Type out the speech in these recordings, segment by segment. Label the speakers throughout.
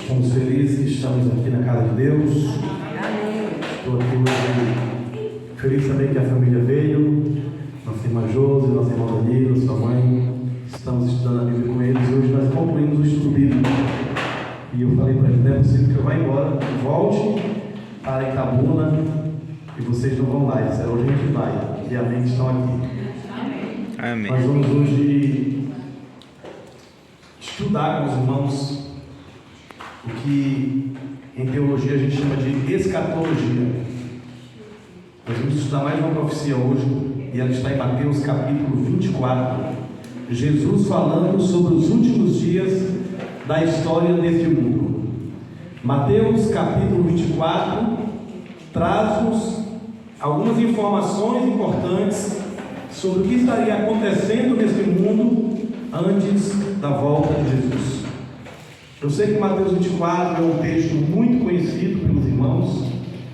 Speaker 1: Estamos felizes que estamos aqui na casa de Deus.
Speaker 2: Amém.
Speaker 1: Estou aqui hoje feliz também que a família veio. Nossa irmã Josi, nossa irmã Danilo, sua mãe. Estamos estudando a Bíblia com eles. Hoje nós concluímos o estudo bíblico. E eu falei para eles, não é possível que eu vá embora, volte para Itabuna e vocês não vão lá. Eles disseram, hoje a gente vai. E amém que estão aqui.
Speaker 3: Amém.
Speaker 1: Nós vamos hoje estudar com os irmãos o que em teologia a gente chama de escatologia. Nós vamos estudar mais uma profecia hoje, e ela está em Mateus capítulo 24. Jesus falando sobre os últimos dias da história deste mundo. Mateus capítulo 24 traz-nos algumas informações importantes sobre o que estaria acontecendo nesse mundo antes da volta de Jesus. Eu sei que Mateus 24 é um texto muito conhecido pelos irmãos,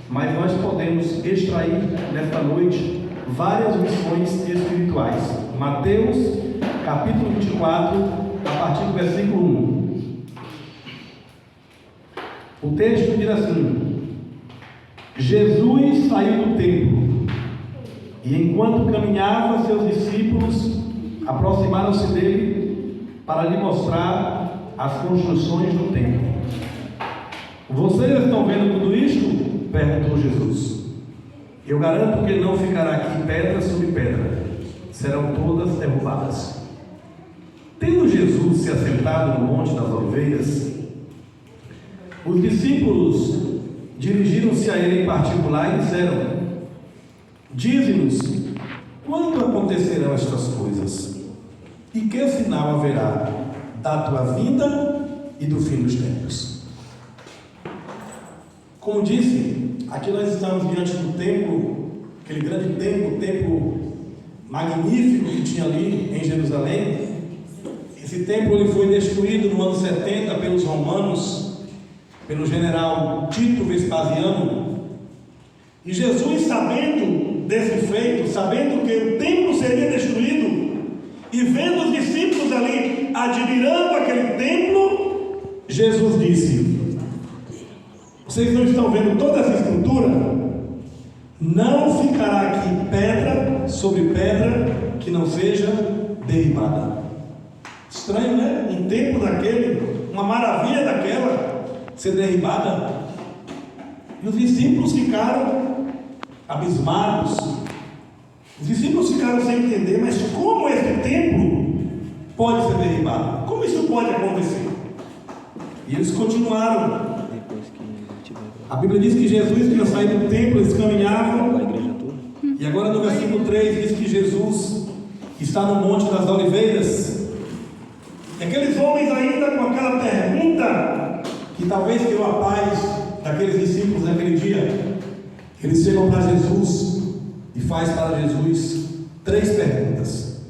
Speaker 1: mas nós podemos extrair nesta noite várias lições espirituais. Mateus capítulo 24, a partir do versículo 1. O texto diz assim: Jesus saiu do templo, e enquanto caminhava, seus discípulos aproximaram-se dele para lhe mostrar as construções do templo. Vocês estão vendo tudo isto? Perguntou Jesus. Eu garanto que não ficará aqui pedra sobre pedra, serão todas derrubadas. Tendo Jesus se assentado no Monte das Oliveiras, os discípulos dirigiram-se a ele em particular e disseram: dize-nos, quando acontecerão estas coisas? E que sinal haverá da tua vinda e do fim dos tempos? Como disse, aqui nós estamos diante do templo, aquele grande templo, templo magnífico que tinha ali em Jerusalém. Esse templo ele foi destruído no ano 70 pelos romanos, pelo general Tito Vespasiano. E Jesus, sabendo desse feito, sabendo que o templo seria destruído, e vendo os discípulos ali admirando aquele templo, Jesus disse: vocês não estão vendo toda essa estrutura? Não ficará aqui pedra sobre pedra que não seja derribada. Estranho, né? Um templo daquele, uma maravilha daquela, ser derribada. E os discípulos ficaram abismados. Os discípulos ficaram sem entender, mas como esse templo pode ser derribado? Como isso pode acontecer? E eles continuaram. A Bíblia diz que Jesus tinha saído do templo, eles caminhavam. E agora no versículo 3 diz que Jesus está no Monte das Oliveiras. E aqueles homens ainda com aquela pergunta que talvez deu a paz daqueles discípulos naquele dia. Eles chegam para Jesus e faz para Jesus 3 perguntas.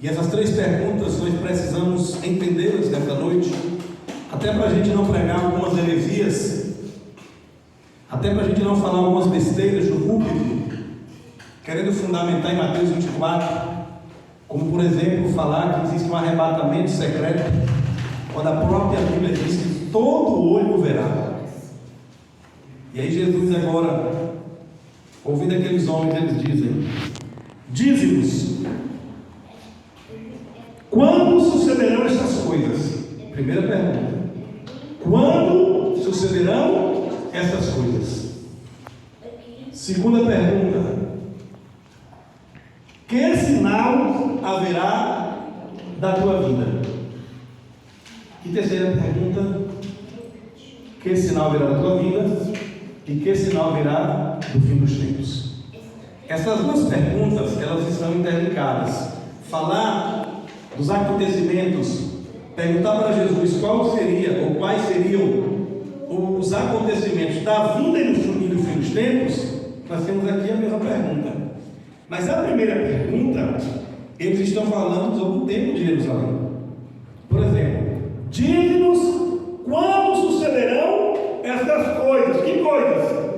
Speaker 1: E essas 3 perguntas nós precisamos entendê-las nesta noite, até para a gente não pregar algumas heresias, até para a gente não falar algumas besteiras no púlpito, querendo fundamentar em Mateus 24, como por exemplo falar que existe um arrebatamento secreto, quando a própria Bíblia diz que todo olho verá. E aí Jesus agora, ouvindo aqueles homens, eles dizem: dize-nos, quando sucederão estas coisas? Primeira pergunta: quando sucederão estas coisas? Segunda pergunta: que sinal haverá da tua vida? E terceira pergunta: que sinal haverá da tua vida? E que sinal virá do fim dos tempos? Essas 2 perguntas, elas estão interligadas. Falar dos acontecimentos, perguntar para Jesus qual seria, ou quais seriam os acontecimentos da vinda e do fim dos tempos, nós temos aqui a mesma pergunta. Mas a primeira pergunta, eles estão falando sobre o templo de Jerusalém. Por exemplo, dize-nos quando sucederão essas coisas. Que coisas?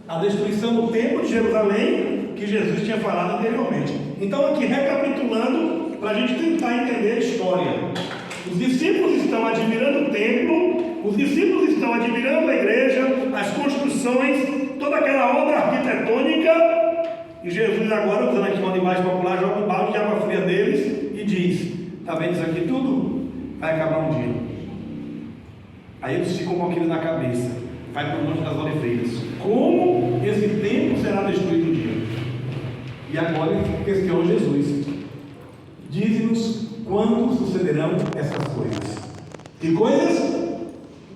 Speaker 1: A destruição do templo de Jerusalém, que Jesus tinha falado anteriormente. Então aqui recapitulando, para a gente tentar entender a história. Os discípulos estão admirando o templo,
Speaker 2: os discípulos estão admirando a igreja, as construções, toda aquela obra arquitetônica, e Jesus agora, usando aqui uma linguagem popular, joga um balde de água fria deles e diz: está vendo isso aqui tudo? Vai acabar um dia. Aí eles ficam com aquilo na cabeça, vai para o Monte das Oliveiras. Como esse templo será destruído um dia? E agora ele questiona Jesus: dize-nos quando sucederão essas coisas. Que coisas?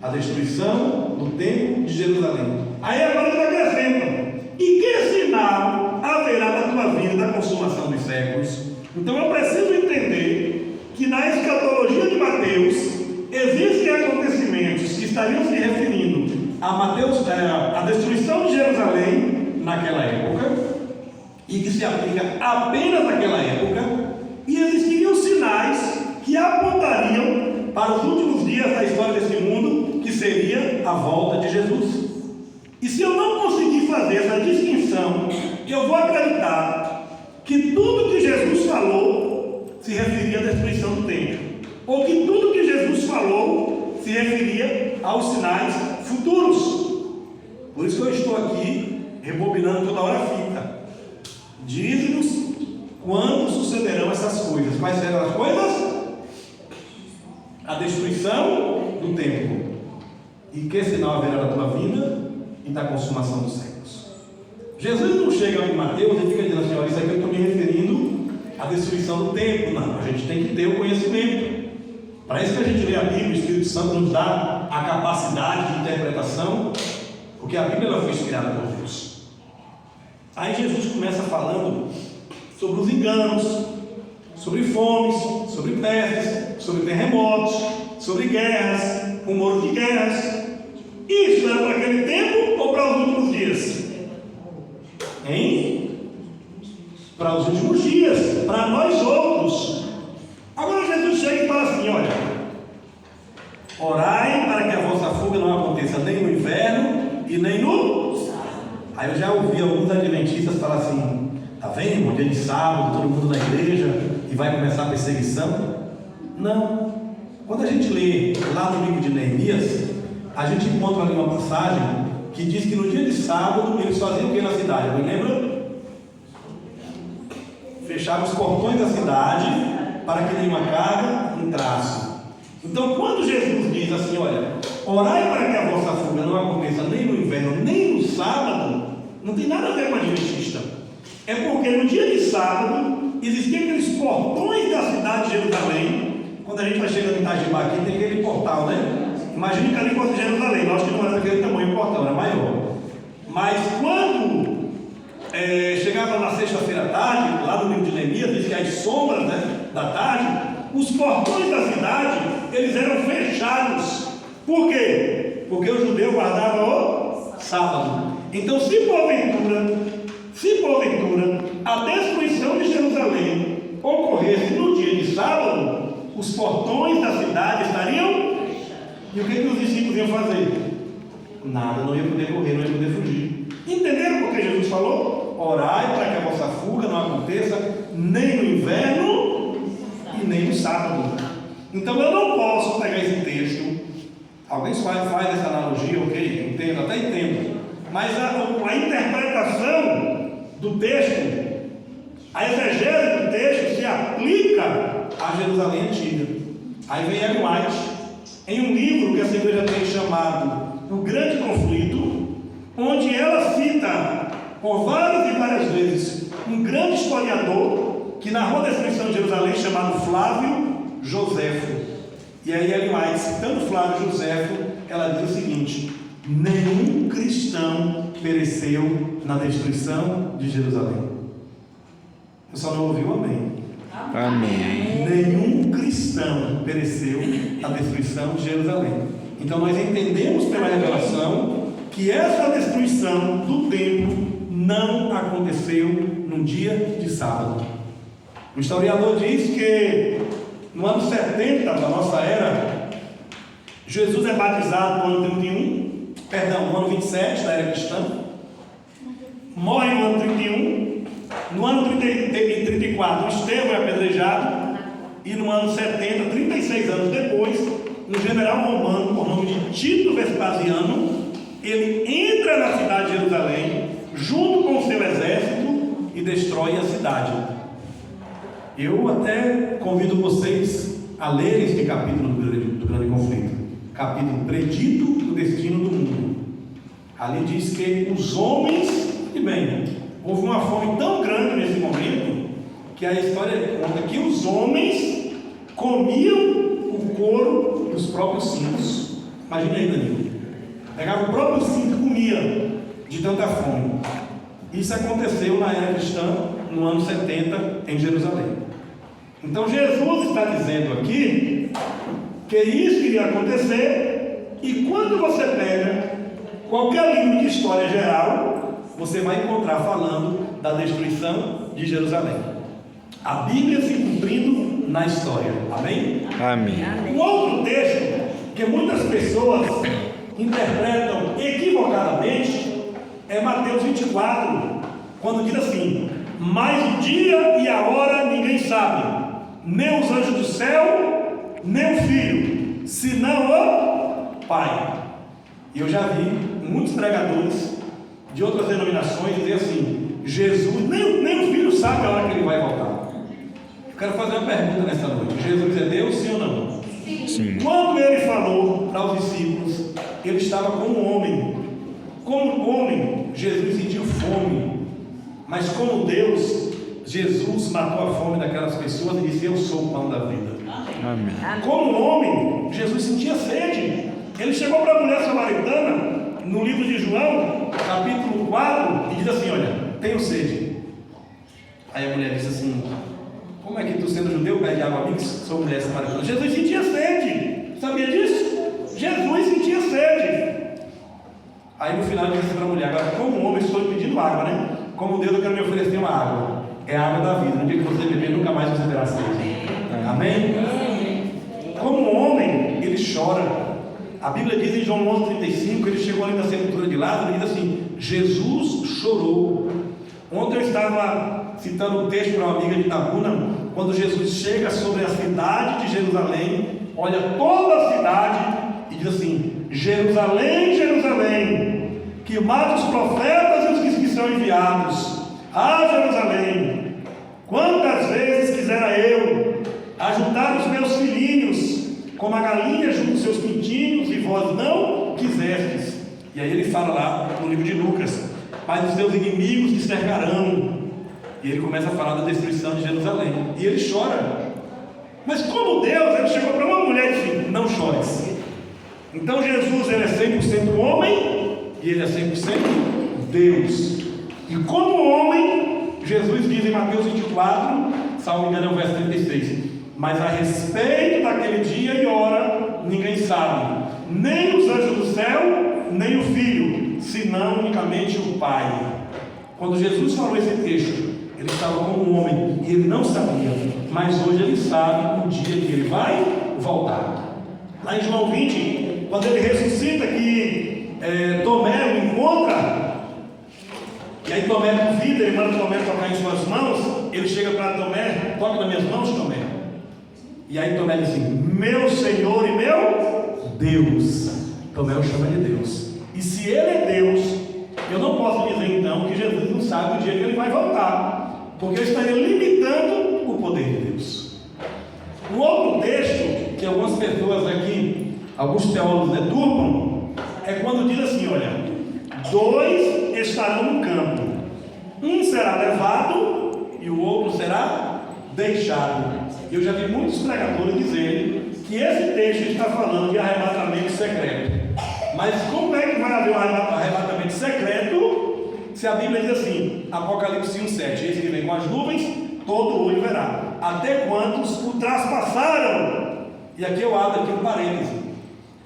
Speaker 2: A destruição do templo de Jerusalém. Aí agora ele acrescenta: e que sinal haverá da tua vinda e da consumação dos séculos? Então eu preciso entender que na escatologia de Mateus existem acontecimentos que estariam se referindo a destruição de Jerusalém naquela época, e que se aplica apenas naquela época, e existiriam sinais que apontariam para os últimos dias da história desse mundo, que seria a volta de Jesus. E se eu não conseguir fazer essa distinção, eu vou acreditar que tudo que Jesus falou se referia à destruição do templo, ou que tudo que Jesus falou se referia aos sinais futuros. Por isso que eu estou aqui rebobinando toda hora a fita. Diz-nos quando sucederão essas coisas. Quais serão as coisas? A destruição do templo. E que sinal haverá da tua vinda e da consumação dos séculos? Jesus não chega em Mateus e fica dizendo assim: olha, isso aqui eu estou me referindo à destruição do templo. Não, a gente tem que ter o conhecimento. Para isso que a gente lê a Bíblia, o Espírito Santo nos dá a capacidade de interpretação, porque a Bíblia ela foi inspirada por Deus. Aí Jesus começa falando sobre os enganos, sobre fomes, sobre pestes, sobre terremotos, sobre guerras, rumores de guerras. Isso era para aquele tempo ou para os últimos dias? Hein? Para os últimos dias, para nós outros. Agora Jesus chega e fala assim: olha, orai para que a vossa fuga não aconteça nem no inverno e nem no sábado. Aí eu já ouvi alguns adventistas falar assim: está vendo? Um dia de sábado, todo mundo na igreja e vai começar a perseguição. Não. Quando a gente lê lá no livro de Neemias, a gente encontra ali uma passagem que diz que no dia de sábado eles faziam o que na cidade? Alguém lembra? Fechavam os portões da cidade para que nenhuma carga entrasse. Então, quando Jesus diz assim: olha, orai para que a vossa fuga não aconteça nem no inverno nem no sábado, não tem nada a ver com a adventista. É porque no dia de sábado existiam aqueles portões da cidade de Jerusalém. Quando a gente vai chegando em Itajibá aqui, tem aquele portal, né? Imagine que ali fosse Jerusalém. Nós que não era daquele tamanho, o portão era maior. Mas quando chegava na sexta-feira à tarde, lá no livro de Neemias, diz que as sombras, né, da tarde, os portões da cidade, eles eram fechados. Por quê? Porque o judeu guardava o sábado. Então, se porventura a destruição de Jerusalém ocorresse no dia de sábado, os portões da cidade estariam. E o que os discípulos iam fazer? Nada, não ia poder correr, não ia poder fugir. Entenderam por que Jesus falou? Orai para que a vossa fuga não aconteça nem no inverno e nem no sábado. Então eu não posso pegar esse texto. Alguém faz essa analogia, ok? Entendo, até entendo. Mas a interpretação do texto, a exegese do texto se aplica a Jerusalém antiga. Aí vem Ellen White, em um livro que essa igreja tem chamado O Grande Conflito, onde ela cita por várias e várias vezes um grande historiador que narrou a destruição de Jerusalém, chamado Flávio Joséfo. E aí Ellen White, citando Flávio Joséfo, ela diz o seguinte: nenhum cristão pereceu na destruição de Jerusalém. Eu só não ouvi o amém.
Speaker 3: Amém.
Speaker 1: Nenhum cristão pereceu na destruição de Jerusalém. Então nós entendemos pela revelação que essa destruição do templo não aconteceu num dia de sábado. O historiador diz que no ano 70 da nossa era, Jesus é batizado no ano 31, no ano 27 da era cristã, morre no ano 31, no ano 34 Estevão é apedrejado, e no ano 70, 36 anos depois,
Speaker 2: um general romano por nome de Tito Vespasiano, ele entra na cidade de Jerusalém, junto com o seu exército, e destrói a cidade. Eu até convido vocês a lerem este capítulo do grande conflito, capítulo predito do destino do mundo. Ali diz que os homens, e bem, houve uma fome tão grande nesse momento, que a história conta que os homens comiam o couro dos próprios cintos. Imagina aí, Danilo. Pegava o próprio cinto e comia de tanta fome. Isso aconteceu na era cristã, no ano 70, em Jerusalém. Então Jesus está dizendo aqui que isso iria acontecer, e quando você pega qualquer livro de história geral, você vai encontrar falando da destruição de Jerusalém. A Bíblia se cumprindo na história. Amém?
Speaker 3: Amém.
Speaker 2: Um outro texto que muitas pessoas interpretam equivocadamente é Mateus 24, quando diz assim: mas o dia e a hora ninguém sabe, nem os anjos do céu, nem o Filho, senão o Pai. E eu já vi muitos pregadores de outras denominações dizer assim: Jesus, nem o Filho sabe a hora que ele vai voltar. Eu quero fazer uma pergunta nessa noite: Jesus é Deus, sim ou não?
Speaker 3: Sim.
Speaker 2: Quando ele falou para os discípulos, ele estava como um homem. Como homem, Jesus sentiu fome, mas como Deus, Jesus matou a fome daquelas pessoas e disse: eu sou o pão da vida.
Speaker 3: Amém.
Speaker 2: Como homem, Jesus sentia sede. Ele chegou para a mulher samaritana, no livro de João, capítulo 4, e diz assim: olha, tenho sede. Aí a mulher disse assim: como é que tu, sendo judeu, pede água a mim, que sou mulher samaritana? Jesus sentia sede. Sabia disso? Jesus sentia sede. Aí no final ele disse para a mulher: agora, como homem, estou lhe pedindo água, né? Como Deus, eu quero me oferecer uma água. É a água da vida. No dia que você beber, nunca mais você terá sede. Amém? Como homem, ele chora. A Bíblia diz em João 11,35, ele chegou ali na sepultura de Lázaro e diz assim: Jesus chorou. Ontem eu estava citando um texto para uma amiga de Itabuna, quando Jesus chega sobre a cidade de Jerusalém, olha toda a cidade e diz assim: Jerusalém, Jerusalém, que mata os profetas e os que são enviados. Ah, Jerusalém, quantas vezes quisera eu ajuntar os meus filhinhos, como a galinha junto os seus pintinhos, e vós não quisestes. E aí ele fala lá no livro de Lucas: mas os teus inimigos te cercarão. E ele começa a falar da destruição de Jerusalém, e ele chora. Mas como Deus, ele chegou para uma mulher e disse: não chores. Então Jesus, ele é 100% homem e ele é 100% Deus. E como homem, Jesus diz em Mateus 24, salvo engano é o verso 36: mas a respeito daquele dia e hora ninguém sabe, nem os anjos do céu, nem o Filho, senão unicamente o Pai. Quando Jesus falou esse texto, ele estava como um homem e ele não sabia, mas hoje ele sabe o dia que ele vai voltar. Lá em João 20, quando ele ressuscita, que Tomé o encontra, e aí Tomé duvida, ele manda Tomé tocar em suas mãos. Ele chega para Tomé: toca nas minhas mãos, Tomé. E aí Tomé diz assim: meu Senhor e meu Deus. Tomé o chama de Deus. E se ele é Deus, eu não posso dizer então que Jesus não sabe o dia que ele vai voltar, porque eu estaria limitando o poder de Deus. Um outro texto que algumas pessoas aqui, alguns teólogos deturpam, é quando diz assim: olha, dois estarão no campo, um será levado e o outro será deixado. Eu já vi muitos pregadores dizerem que esse texto está falando de arrebatamento secreto. Mas como é que vai haver um arrebatamento secreto se a Bíblia diz assim, Apocalipse 1,7: eis que vem com as nuvens, todo olho verá, até quantos o traspassaram. E aqui eu abro aqui um parêntese: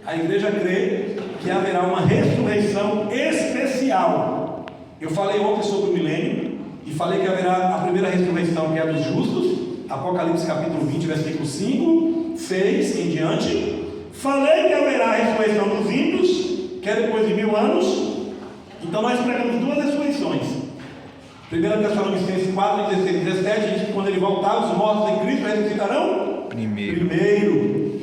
Speaker 2: a igreja crê que haverá uma ressurreição especial. Eu falei ontem sobre o milênio e falei que haverá a primeira ressurreição, que é a dos justos, Apocalipse capítulo 20, versículo 5, 6 em diante. Falei que haverá a ressurreição dos ímpios, que é depois de 1000 anos. Então nós pregamos duas ressurreições. 1 Tessalonicenses 4, 16 e 17 diz que quando ele voltar, os mortos em Cristo ressuscitarão primeiro.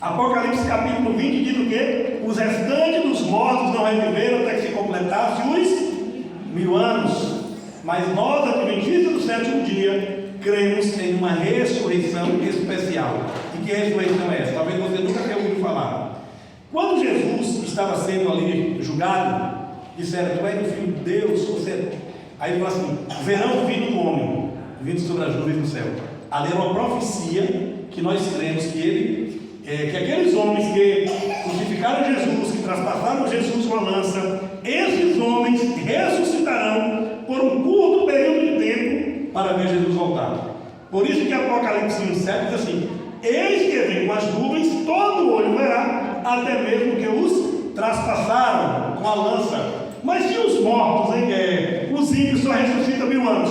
Speaker 2: Apocalipse capítulo 20 diz o quê? Os restantes dos mortos não reviveram até que se completasse os 1000 anos. Mas nós, adventistas do sétimo dia, cremos em uma ressurreição especial. E que ressurreição é essa? Talvez você nunca tenha ouvido falar. Quando Jesus estava sendo ali julgado, disseram: tu és o Filho de Deus, você... Aí ele falou assim: verão o Filho do Homem vindo sobre as nuvens do céu. Ali era uma profecia que nós cremos que aqueles homens que crucificaram Jesus, que traspassaram Jesus com a lança, esses homens ressuscitarão por um curto período de tempo para ver Jesus voltar. Por isso que Apocalipse 1,7 diz assim: eis que vem com as nuvens, todo olho verá, até mesmo que os traspassaram com a lança. Mas se os mortos, os ímpios só ressuscitam 1000 anos,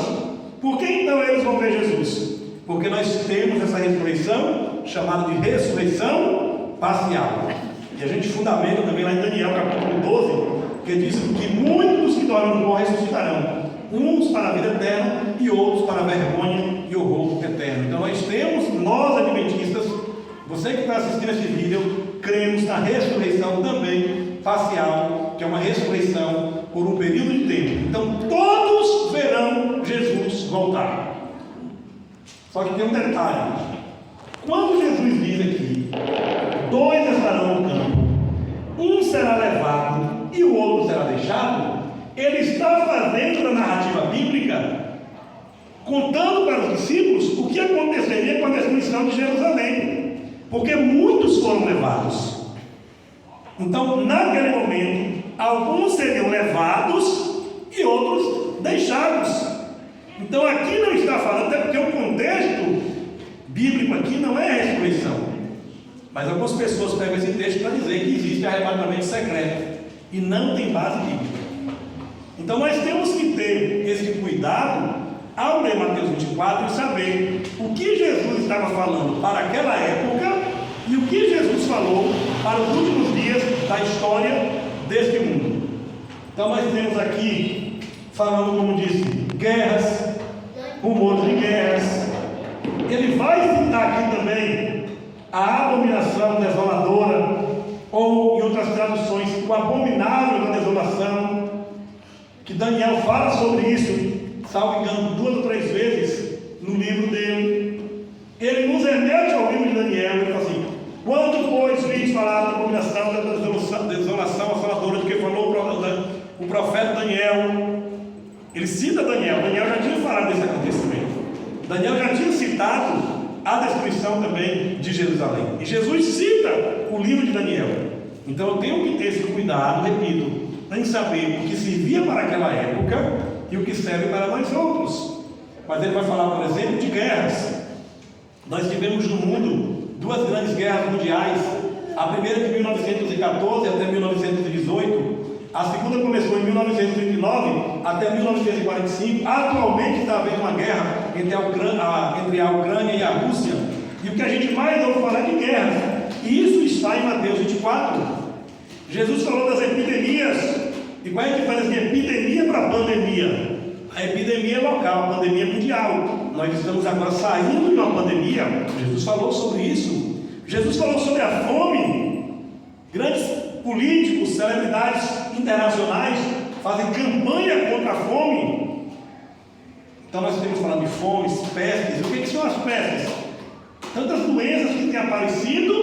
Speaker 2: por que então eles vão ver Jesus? Porque nós temos essa ressurreição, chamada de ressurreição parcial. E a gente fundamenta também lá em Daniel capítulo 12, que diz que muitos dos que dormem no pó ressuscitarão, uns para a vida eterna e outros para a vergonha e horror eterno. Então nós adventistas, você que está assistindo esse vídeo, cremos na ressurreição também parcial, que é uma ressurreição por um período de tempo. Então todos verão Jesus voltar. Só que tem um detalhe: quando Jesus diz aqui, 2 estarão no campo, um será levado e o outro será deixado, ele está fazendo na narrativa bíblica, contando para os discípulos o que aconteceria com a destruição de Jerusalém, porque muitos foram levados. Então, naquele momento, alguns seriam levados e outros deixados. Então, aqui não está falando, até porque o contexto bíblico aqui não é a ressurreição. Mas algumas pessoas pegam esse texto para dizer que existe arrebatamento secreto e não tem base bíblica. Então, nós temos que ter esse cuidado ao ler Mateus 24 e saber o que Jesus estava falando para aquela época e o que Jesus falou para os últimos dias da história deste mundo. Então nós temos aqui, falando, como disse, guerras, rumores de guerras. Ele vai citar aqui também a abominação desoladora, ou em outras traduções, o abominável da desolação, que Daniel fala sobre isso, salvo engano, 2 ou 3 vezes no livro dele. Ele nos remete ao livro de Daniel. Ele fala assim: quando, pois, viste falar da abominação da desolação assoladora, de que falou o profeta Daniel. Ele cita Daniel. Daniel já tinha falado desse acontecimento. Daniel já tinha citado a destruição também de Jerusalém. E Jesus cita o livro de Daniel. Então eu tenho que ter esse cuidado, repito, em saber o que servia para aquela época e o que serve para nós outros. Mas ele vai falar, por exemplo, de guerras. Nós tivemos no mundo 2 grandes guerras mundiais. A primeira de 1914 até 1918. A segunda começou em 1939 até 1945. Atualmente está havendo uma guerra entre a Ucrânia e a Rússia. E o que a gente mais ouve falar é de guerra. E isso está em Mateus 24. Jesus falou das epidemias. E qual é a diferença de epidemia para pandemia? A epidemia é local, a pandemia é mundial. Nós estamos agora saindo de uma pandemia. Jesus falou sobre isso. Jesus falou sobre a fome. Grandes políticos, celebridades internacionais fazem campanha contra a fome. Então nós temos falando de fome, pestes. O que são as pestes? Tantas doenças que têm aparecido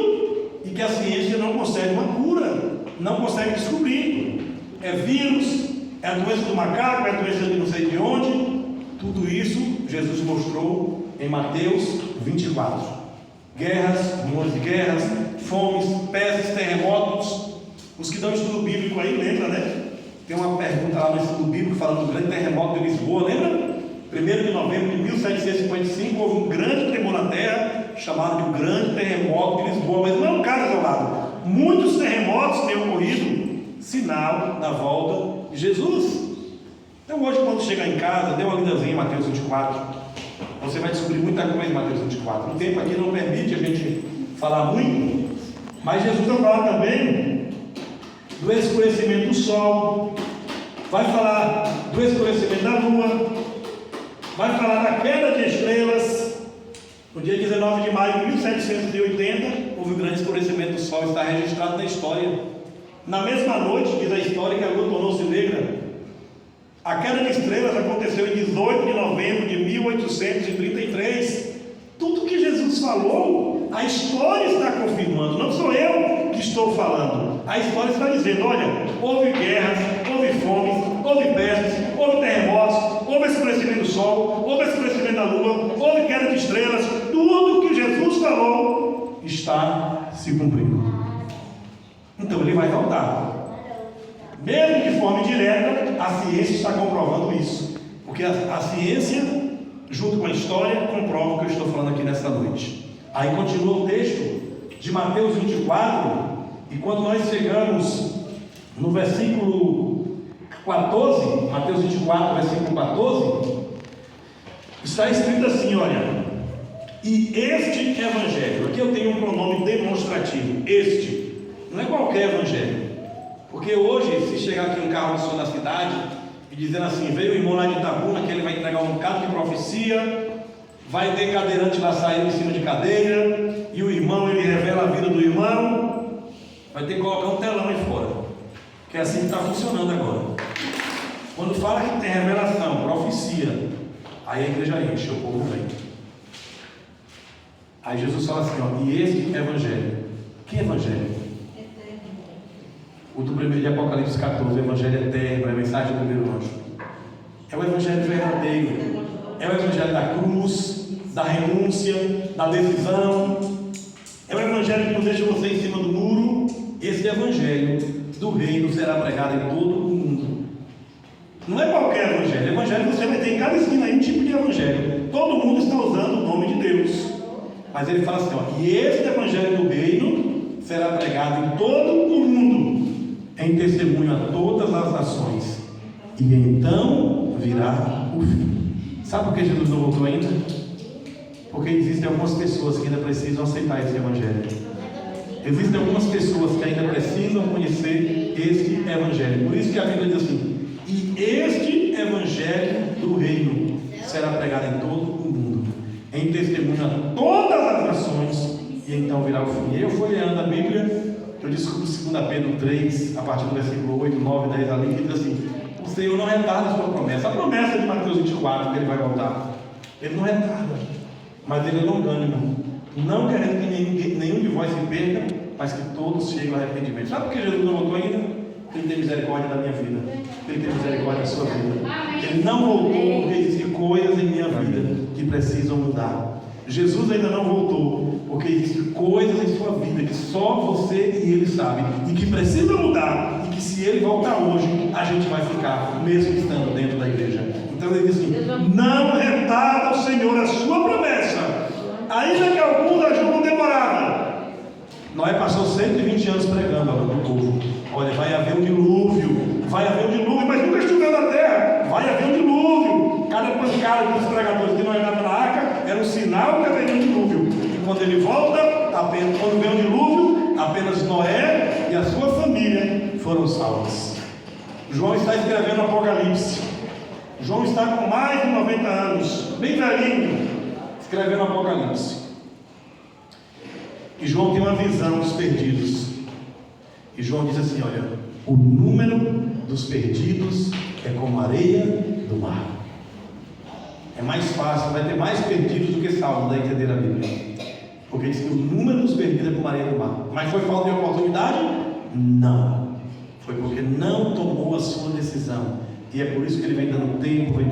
Speaker 2: e que a ciência não consegue uma cura, não consegue descobrir. É vírus, é a doença do macaco, é a doença de não sei de onde. Tudo isso Jesus mostrou em Mateus 24. Guerras, rumores de guerras, fomes, pestes, terremotos. Os que dão estudo bíblico aí, lembra, né? Tem uma pergunta lá no estudo bíblico falando do grande terremoto de Lisboa, lembra? 1º de novembro de 1755 houve um grande tremor na terra, chamado de o grande terremoto de Lisboa. Mas não é um caso isolado. Muitos terremotos têm ocorrido, sinal da volta de Jesus. Então hoje, quando chegar em casa, dê uma lidazinha em Mateus 24. Você vai descobrir muita coisa em Mateus 24. O tempo aqui não permite a gente falar muito, mas Jesus vai falar também do escurecimento do sol, vai falar do escurecimento da lua, vai falar da queda de estrelas. No dia 19 de maio de 1780, houve um grande escurecimento do sol, está registrado na história. Na mesma noite, diz a história, que a lua tornou-se negra. A queda de estrelas aconteceu em 18 de novembro de 1833. Tudo que Jesus falou, a história está confirmando, não sou eu que estou falando. A história está dizendo: olha, houve guerras, houve fomes, houve pestes, houve terremotos, houve escurecimento do sol, houve escurecimento da lua, houve queda de estrelas. Tudo que Jesus falou está se cumprindo. Então ele vai voltar. Mesmo de forma indireta, a ciência está comprovando isso, porque a ciência, junto com a história, comprova o que eu estou falando aqui nessa noite. Aí continua o texto de Mateus 24, e quando nós chegamos no versículo 14, Mateus 24, versículo 14, está escrito assim, olha: e este evangelho, aqui eu tenho um pronome demonstrativo, este, não é qualquer evangelho. Porque hoje, se chegar aqui um carro no sul da cidade e dizendo assim: veio o irmão lá de Itabuna, que ele vai entregar um bocado de profecia, vai ter cadeirante lá saindo em cima de cadeira, e o irmão, ele revela a vida do irmão, vai ter que colocar um telão aí fora, que é assim que está funcionando agora. Quando fala que tem revelação, profecia, aí a igreja enche, o povo vem. Aí Jesus fala assim, ó: e este evangelho, que evangelho? O do primeiro de Apocalipse 14, o evangelho eterno, é a mensagem do primeiro anjo. É o evangelho verdadeiro, é o evangelho da cruz, da renúncia, da decisão. É o evangelho que não deixa você em cima do muro. Esse evangelho do reino será pregado em todo o mundo. Não é qualquer evangelho. Evangelho você vai ter em cada esquina aí um tipo de evangelho. Todo mundo está usando o nome de Deus. Mas ele fala assim, ó: e esse evangelho do reino será pregado em todo o mundo, em testemunho a todas as nações, e então virá o fim. Sabe por que Jesus não voltou ainda? Porque existem algumas pessoas que ainda precisam aceitar esse evangelho. Existem algumas pessoas que ainda precisam conhecer este evangelho. Por isso que a Bíblia diz assim: e este evangelho do reino será pregado em todo o mundo, em testemunho a todas as nações, e então virá o fim. Eu folheando a Bíblia, eu descubro 2 Pedro 3, a partir do versículo 8, 9, 10 ali, que diz assim: o Senhor não retarda a sua promessa. A promessa de Mateus 24, que ele vai voltar, ele não retarda, mas ele é longânimo, não querendo que nenhum de vós se perca, mas que todos cheguem ao arrependimento. Sabe por que Jesus não voltou ainda? Ele tem misericórdia da minha vida, ele tem misericórdia da sua vida. Ele não voltou porque existem coisas em minha vida que precisam mudar. Jesus ainda não voltou porque existem coisas em sua vida que só você e ele sabem e que precisam mudar, e que se ele voltar hoje, a gente vai ficar, mesmo estando dentro da igreja. Então ele diz assim: não retarda o Senhor a sua promessa, ainda que alguns a julgam demorada. Noé passou 120 anos pregando ao povo: olha, vai haver um dilúvio, vai haver um dilúvio, mas nunca choveu na terra, vai haver um dilúvio. Cada pancada dos pregadores que Noé dava na arca era um sinal que haveria um dilúvio. E quando ele volta, quando vem o dilúvio, apenas Noé e a sua família foram salvos. João está escrevendo Apocalipse. João está com mais de 90 anos, bem velhinho, escrevendo Apocalipse. E João tem uma visão dos perdidos. E João diz assim: olha, o número dos perdidos é como a areia do mar. É mais fácil, vai ter mais perdidos do que salvos, daí entender a Bíblia. Porque diz que o número dos perdidos é como a areia do mar. Mas foi falta de oportunidade? Não. Foi porque não tomou a sua decisão. E é por isso que ele vem dando tempo, vem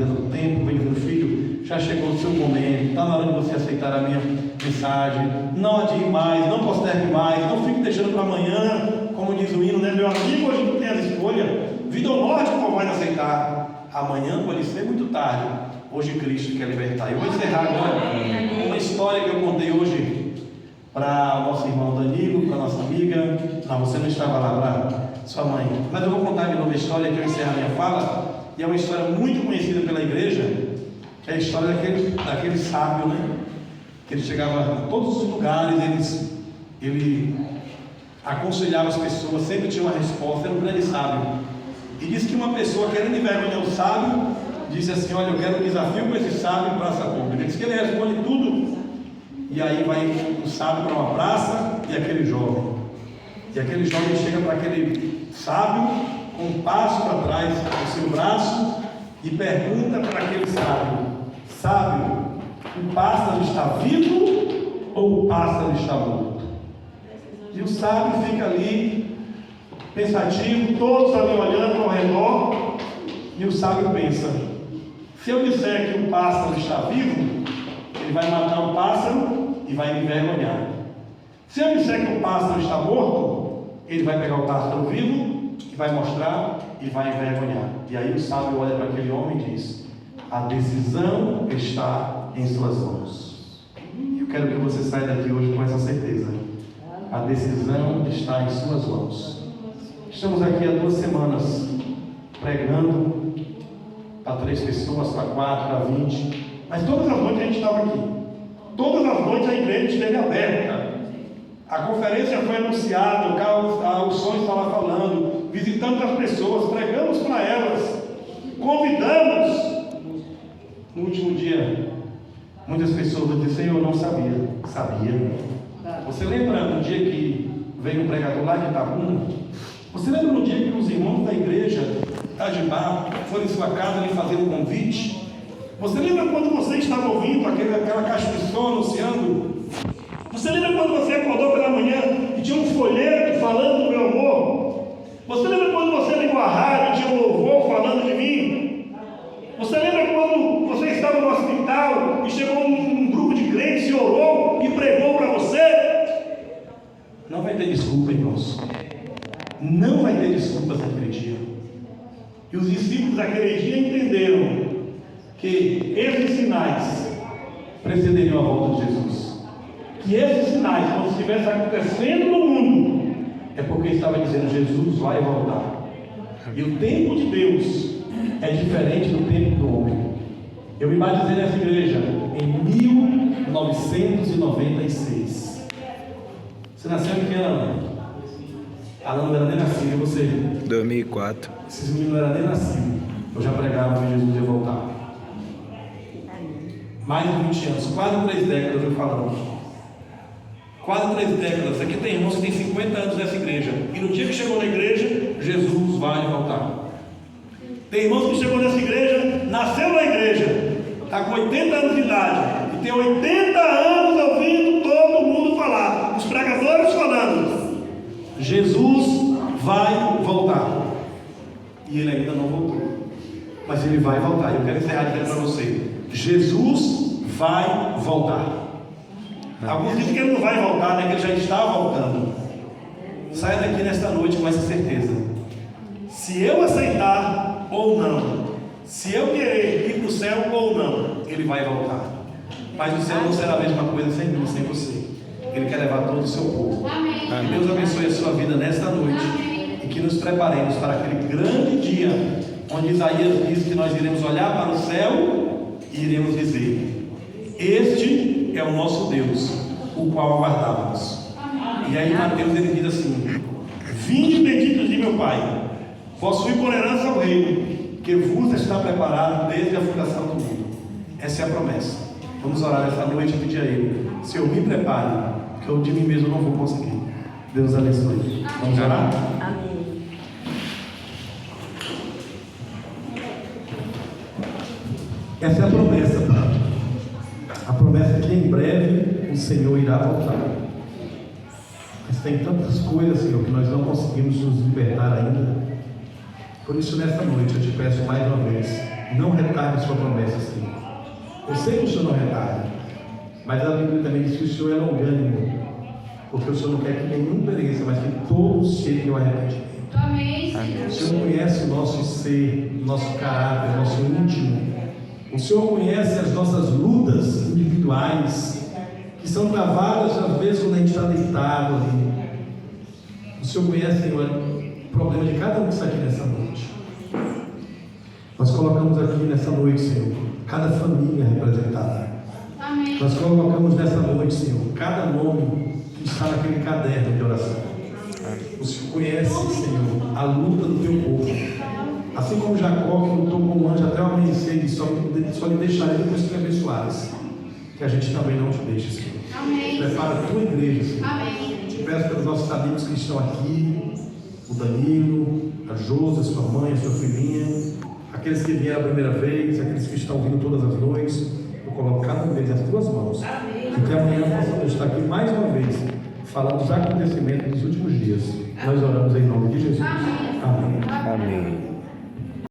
Speaker 2: dizendo: filho, já chegou o seu momento, está na hora de você aceitar a minha mensagem. Não adie mais, não postergue mais, não fique deixando para amanhã, como diz o hino, né? Meu amigo, hoje não tem as escolhas. Vida ou morte, qual vai aceitar? Amanhã pode ser muito tarde. Hoje Cristo quer libertar. Eu vou encerrar agora com uma história que eu contei hoje para o nosso irmão Danilo, para a nossa amiga. Não, você não estava lá, para sua mãe. Mas eu vou contar de novo a história que eu encerro a minha fala. E é uma história muito conhecida pela igreja, que é a história daquele sábio, né? Que ele chegava em todos os lugares, ele aconselhava as pessoas, sempre tinha uma resposta, era um grande sábio. E disse que uma pessoa, querendo envergonhar o sábio, disse assim: olha, eu quero um desafio com esse sábio em praça pública. Ele disse que ele responde tudo. E aí vai um sábio para uma praça,
Speaker 1: e aquele jovem. E aquele jovem chega para aquele sábio com um passo para trás do seu braço e pergunta para aquele sábio: sábio, o pássaro está vivo ou o pássaro está morto? E o sábio fica ali pensativo, todos ali olhando ao redor, e o sábio pensa: se eu disser que o pássaro está vivo, ele vai matar o pássaro e vai me envergonhar. Se eu disser que o pássaro está morto, ele vai pegar o pássaro vivo e vai mostrar e vai envergonhar. E aí o sábio olha para aquele homem e diz: a decisão está em suas mãos. Eu quero que você saia daqui hoje com essa certeza. A decisão está em suas mãos. Estamos aqui há 2 semanas pregando para 3 pessoas, para 4, para 20. Mas todas as noites a gente estava aqui. Todas as noites a igreja esteve aberta. A conferência foi anunciada, o som estava falando, visitamos as pessoas, pregamos para elas, convidamos. No último dia, muitas pessoas disseram: Senhor, eu não sabia. Sabia. Você lembra no dia que veio um pregador lá de Itabuna? Você lembra no dia que os irmãos da igreja Itajibá foram em sua casa lhe fazer um convite? Você lembra quando você estava ouvindo aquela caixa de som anunciando? Você lembra quando você acordou pela manhã e tinha um folheto falando do meu amor? Você lembra quando você ligou a rádio e tinha um louvor falando de mim? Você lembra quando você estava no hospital e chegou um grupo de crentes e orou e pregou para você? Não vai ter desculpa, irmãos. Não vai ter desculpas naquele dia. E os discípulos daquele dia entenderam que esses sinais precederiam a volta de Jesus. Que esses sinais, quando estivessem acontecendo no mundo, é porque estava dizendo: Jesus vai voltar. E o tempo de Deus é diferente do tempo do homem. Eu me batizei nessa igreja em 1996. Você nasceu em que ano? Alan não era nem nascido, e você?
Speaker 3: 2004.
Speaker 1: Esses meninos não eram nem nascidos. Eu já pregava que Jesus ia voltar. Mais de 20 anos, quase 3 décadas eu falando. Quase 3 décadas. Aqui tem irmãos que têm 50 anos nessa igreja. E no dia que chegou na igreja, Jesus vai voltar. Tem irmãos que chegou nessa igreja, nasceu na igreja, está com 80 anos de idade. E tem 80 anos ouvindo todo mundo falar. Os pregadores falando: Jesus vai voltar. E ele ainda não voltou. Mas ele vai voltar. Eu quero encerrar dizendo para você: Jesus vai voltar. Alguns dizem que ele não vai voltar, né? Que ele já está voltando. Saia daqui nesta noite com essa certeza. Se eu aceitar ou não, se eu querer ir para o céu ou não, ele vai voltar. Mas o céu não será a mesma coisa sem mim, sem você. Ele quer levar todo o seu povo. Que Deus abençoe a sua vida nesta noite. E que nos preparemos para aquele grande dia onde Isaías diz que nós iremos olhar para o céu e iremos dizer: este é o nosso Deus, o qual aguardávamos. E aí Mateus ele diz assim: vinde benditos de meu Pai, possui por herança o reino que vos está preparado desde a fundação do mundo. Essa é a promessa. Vamos orar essa noite e pedir a Ele: Senhor, me prepare, que eu de mim mesmo não vou conseguir. Deus abençoe. Vamos orar?
Speaker 4: Amém.
Speaker 1: Essa é a promessa, Pai. A promessa é que em breve o Senhor irá voltar. Mas tem tantas coisas, Senhor, que nós não conseguimos nos libertar ainda. Por isso, nesta noite, eu te peço mais uma vez: não retarde sua promessa, Senhor. Eu sei que o Senhor não retarda, mas a Bíblia também diz que o Senhor é longânimo, porque o Senhor não quer que nenhum pereça, mas que todos cheguem ao arrependimento.
Speaker 4: Amém.
Speaker 1: O Senhor conhece o nosso ser, o nosso caráter, o nosso íntimo. O Senhor conhece as nossas lutas individuais, que são travadas às vezes quando a gente está deitado ali. O Senhor conhece, Senhor, o problema de cada um que está aqui nessa noite. Nós colocamos aqui nessa noite, Senhor, cada família representada.
Speaker 4: Amém.
Speaker 1: Nós colocamos nessa noite, Senhor, cada nome que está naquele caderno de oração. O Senhor conhece, Senhor, a luta do teu povo. Assim como Jacó, que lutou com o anjo até o amanhecer, e só lhe deixarei depois que me abençoares. que a gente também não te deixe, Senhor.
Speaker 4: Amém.
Speaker 1: Prepara a tua igreja, Senhor.
Speaker 4: Amém.
Speaker 1: Te peço pelos nossos amigos que estão aqui, o Danilo, a Josa, sua mãe, a sua filhinha, aqueles que vieram a primeira vez, aqueles que estão vindo todas as noites. Eu coloco cada um deles nas tuas mãos.
Speaker 4: Amém.
Speaker 1: E que amanhã possamos estar aqui mais uma vez, falando dos acontecimentos dos últimos dias. Nós oramos em nome de Jesus.
Speaker 4: Amém.
Speaker 1: Amém.
Speaker 3: Amém.